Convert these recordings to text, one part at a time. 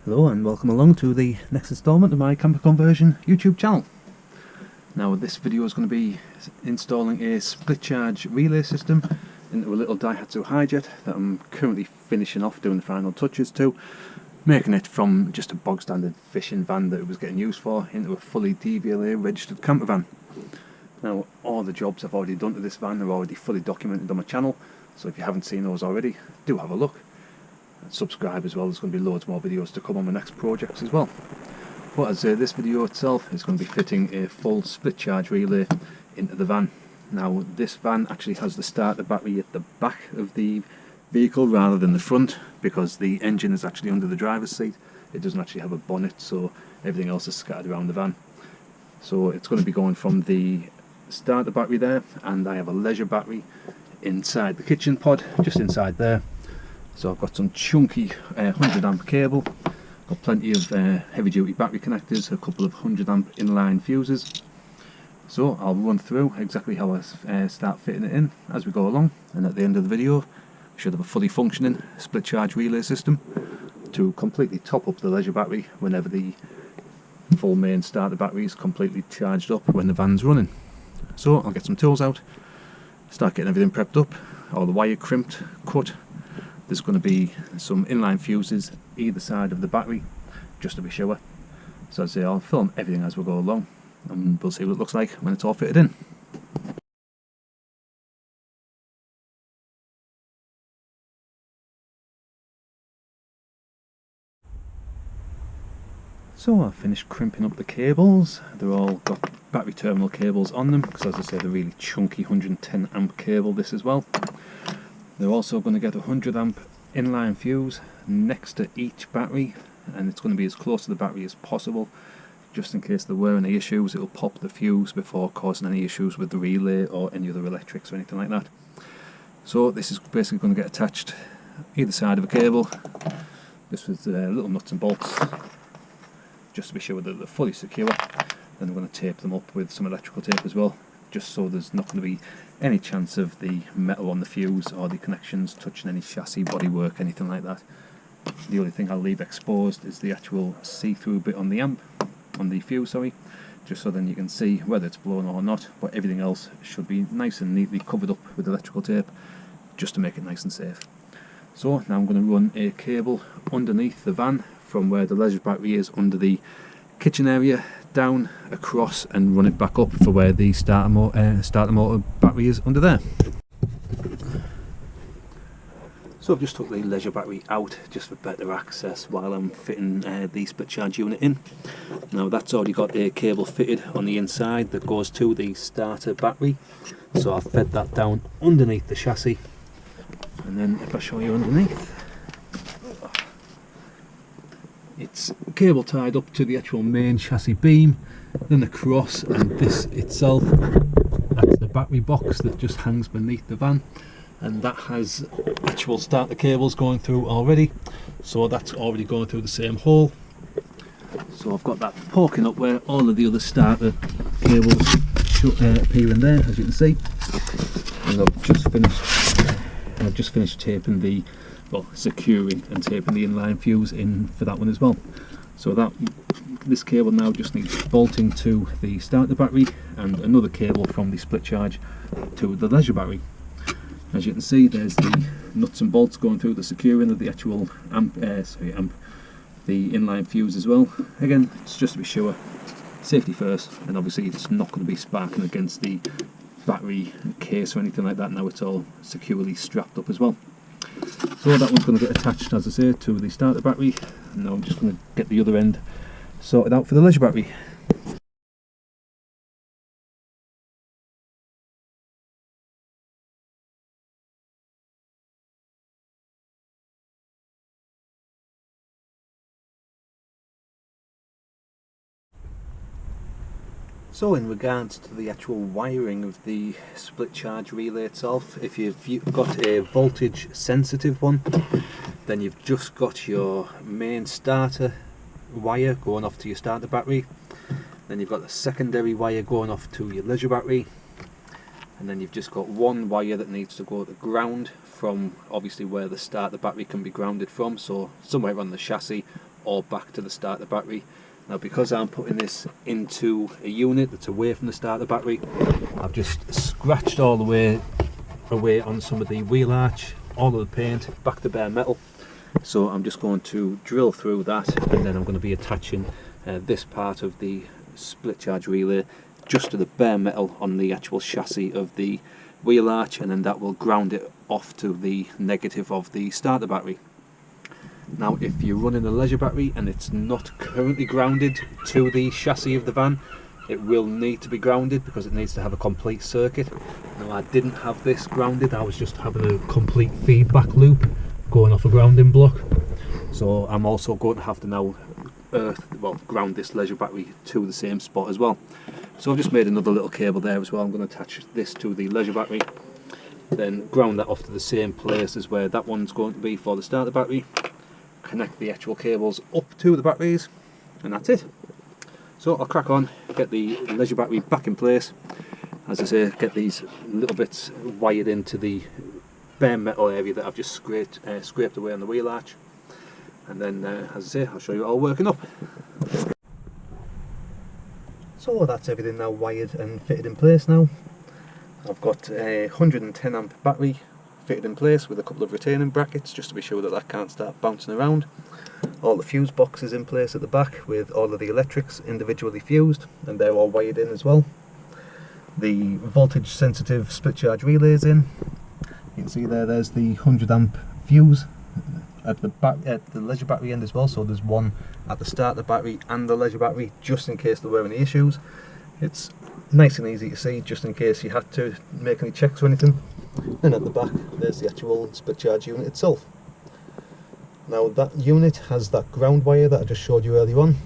Hello and welcome along to the next installment of my camper conversion YouTube channel. Now this video is going to be installing a split charge relay system into a little Daihatsu Hijet that I'm currently finishing off, doing the final touches to, making it from just a bog standard fishing van that it was getting used for into a fully DVLA registered camper van. Now all the jobs I've already done to this van are already fully documented on my channel, so if you haven't seen those already, do have a look. Subscribe as well. There's going to be loads more videos to come on my next projects as well. But as this video itself is going to be fitting a full split charge relay into the van. Now this van actually has the starter battery at the back of the vehicle rather than the front, because the engine is actually under the driver's seat. It doesn't actually have a bonnet, so everything else is scattered around the van. So it's going to be going from the starter battery there, and I have a leisure battery inside the kitchen pod, just inside there. So I've got some chunky 100 amp cable, got plenty of heavy duty battery connectors, a couple of 100 amp inline fuses. So I'll run through exactly how I start fitting it in as we go along, and at the end of the video I should have a fully functioning split charge relay system to completely top up the leisure battery whenever the full main starter battery is completely charged up when the van's running. So I'll get some tools out, start getting everything prepped up, all the wire crimped, cut. There's going to be some inline fuses either side of the battery, just to be sure. So as I say, I'll film everything as we go along, and we'll see what it looks like when it's all fitted in. So I've finished crimping up the cables. They're all got battery terminal cables on them, because as I say, they're really chunky 110 amp cable this as well. They're also going to get a 100 amp inline fuse next to each battery, and it's going to be as close to the battery as possible, just in case there were any issues. It'll pop the fuse before causing any issues with the relay or any other electrics or anything like that. So this is basically going to get attached either side of a cable, just with little nuts and bolts, just to be sure that they're fully secure. Then I'm going to tape them up with some electrical tape as well, just so there's not going to be any chance of the metal on the fuse or the connections touching any chassis, bodywork, anything like that. The only thing I'll leave exposed is the actual see-through bit on the amp, on the fuse, sorry, just so then you can see whether it's blown or not, but everything else should be nice and neatly covered up with electrical tape, just to make it nice and safe. So now I'm going to run a cable underneath the van from where the leisure battery is under the kitchen area, down, across, and run it back up for where the starter motor battery is under there. So I've just took the leisure battery out just for better access while I'm fitting the split charge unit in. Now that's already got a cable fitted on the inside that goes to the starter battery, so I've fed that down underneath the chassis, and then if I show you underneath, it's cable tied up to the actual main chassis beam, then across, and this itself, that's the battery box that just hangs beneath the van, and that has actual starter cables going through already, so that's already going through the same hole. So I've got that poking up where all of the other starter cables appear in there, as you can see, and I've just finished taping the, well, securing and taping the inline fuse in for that one as well. So this cable now just needs bolting to the starter battery, and another cable from the split charge to the leisure battery. As you can see, there's the nuts and bolts going through the securing of the actual the inline fuse as well. Again, it's just to be sure, safety first, and obviously it's not going to be sparking against the battery case or anything like that. Now it's all securely strapped up as well. So that one's going to get attached, as I say, to the starter battery, and now I'm just going to get the other end sorted out for the leisure battery. So in regards to the actual wiring of the split charge relay itself, if you've got a voltage sensitive one, then you've just got your main starter wire going off to your starter battery, then you've got the secondary wire going off to your leisure battery, and then you've just got one wire that needs to go to ground from obviously where the starter battery can be grounded from, so somewhere on the chassis or back to the starter battery. Now because I'm putting this into a unit that's away from the starter battery, I've just scratched all the way away on some of the wheel arch, all of the paint, back to bare metal. So I'm just going to drill through that, and then I'm going to be attaching this part of the split charge relay just to the bare metal on the actual chassis of the wheel arch, and then that will ground it off to the negative of the starter battery. Now if you're running a leisure battery and it's not currently grounded to the chassis of the van, it will need to be grounded because it needs to have a complete circuit. Now I didn't have this grounded, I was just having a complete feedback loop going off a grounding block. So I'm also going to have to now ground this leisure battery to the same spot as well. So I've just made another little cable there as well. I'm going to attach this to the leisure battery, then ground that off to the same place as where that one's going to be for the starter battery, connect the actual cables up to the batteries, and that's it. So I'll crack on, get the leisure battery back in place, as I say, get these little bits wired into the bare metal area that I've just scraped away on the wheel arch, and then as I say, I'll show you it all working up. So that's everything now wired and fitted in place now. I've got a 110 amp battery fitted in place with a couple of retaining brackets just to be sure that that can't start bouncing around. All the fuse boxes in place at the back with all of the electrics individually fused, and they're all wired in as well. The voltage sensitive split charge relays in. You can see there's the 100 amp fuse at the leisure battery end as well, so there's one at the starter battery and the leisure battery just in case there were any issues. It's nice and easy to see just in case you had to make any checks or anything. And at the back there's the actual split charge unit itself. Now that unit has that ground wire that I just showed you earlier on.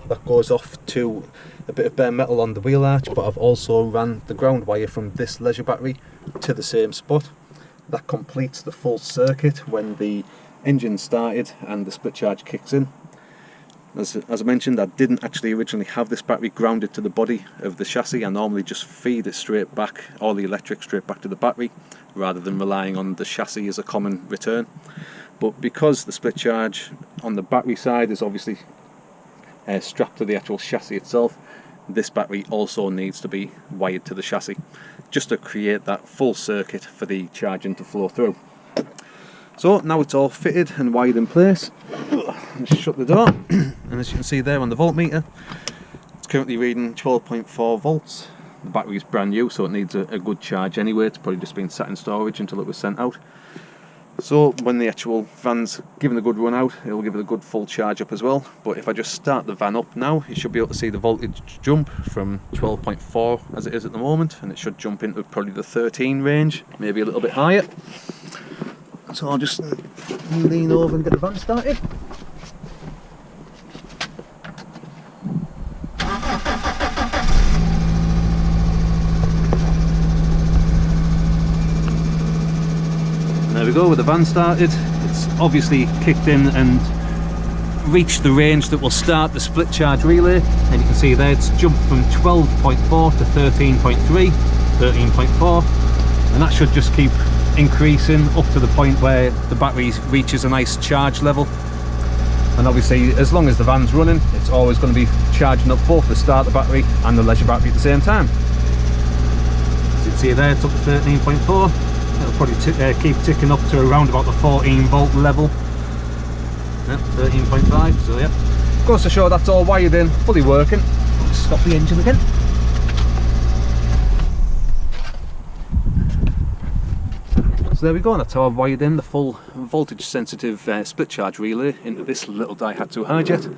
That goes off to a bit of bare metal on the wheel arch, but I've also ran the ground wire from this leisure battery to the same spot. That completes the full circuit when the engine started and the split charge kicks in. As I mentioned, I didn't actually originally have this battery grounded to the body of the chassis. I normally just feed it straight back, all the electric straight back to the battery, rather than relying on the chassis as a common return. But because the split charge on the battery side is obviously strapped to the actual chassis itself, this battery also needs to be wired to the chassis just to create that full circuit for the charging to flow through. So now it's all fitted and wired in place. Let's shut the door, and as you can see there on the voltmeter, it's currently reading 12.4 volts. The battery is brand new, so it needs a good charge anyway. It's probably just been sat in storage until it was sent out. So when the actual van's given a good run out, it'll give it a good full charge up as well. But if I just start the van up now, you should be able to see the voltage jump from 12.4 as it is at the moment, and it should jump into probably the 13 range, maybe a little bit higher. So I'll just lean over and get the van started. There we go, with the van started. It's obviously kicked in and reached the range that will start the split charge relay, and you can see there it's jumped from 12.4 to 13.3, 13.4, and that should just keep increasing up to the point where the battery reaches a nice charge level. And obviously as long as the van's running, it's always going to be charging up both the starter battery and the leisure battery at the same time. As you can see there, it's up to 13.4. It'll probably keep ticking up to around about the 14 volt level. Yep, 13.5, so yep. Goes to show that's all wired in, fully working. I'll just stop the engine again. So there we go, that's how I've wired in the full voltage sensitive split charge relay into this little Daihatsu Hijet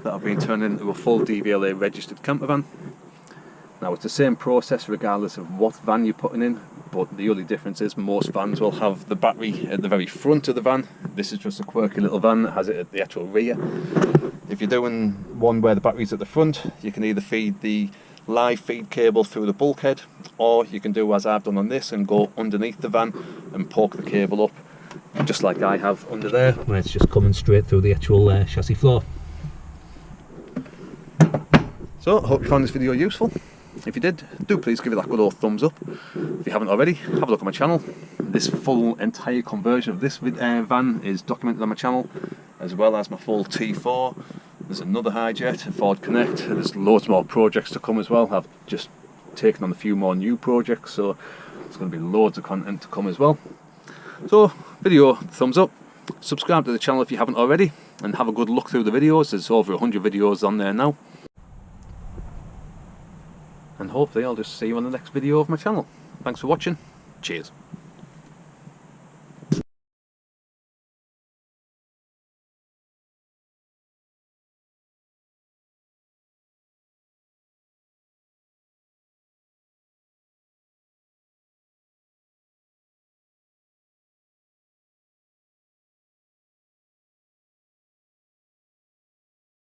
that I've been turning into a full DVLA registered campervan. Now it's the same process regardless of what van you're putting in, but the only difference is most vans will have the battery at the very front of the van. This is just a quirky little van that has it at the actual rear. If you're doing one where the battery's at the front, you can either feed the live feed cable through the bulkhead, or you can do as I've done on this and go underneath the van and poke the cable up, just like I have under there, where it's just coming straight through the actual chassis floor. So I hope you found this video useful. If you did, do please give it that good old thumbs up. If you haven't already, have a look at my channel. This full entire conversion of this van is documented on my channel, as well as my full T4. There's another Hijet, a Ford Connect. There's loads more projects to come as well. I've just taken on a few more new projects, so there's going to be loads of content to come as well. So, video, thumbs up, subscribe to the channel if you haven't already, and have a good look through the videos. There's over 100 videos on there now. And hopefully I'll just see you on the next video of my channel. Thanks for watching. Cheers.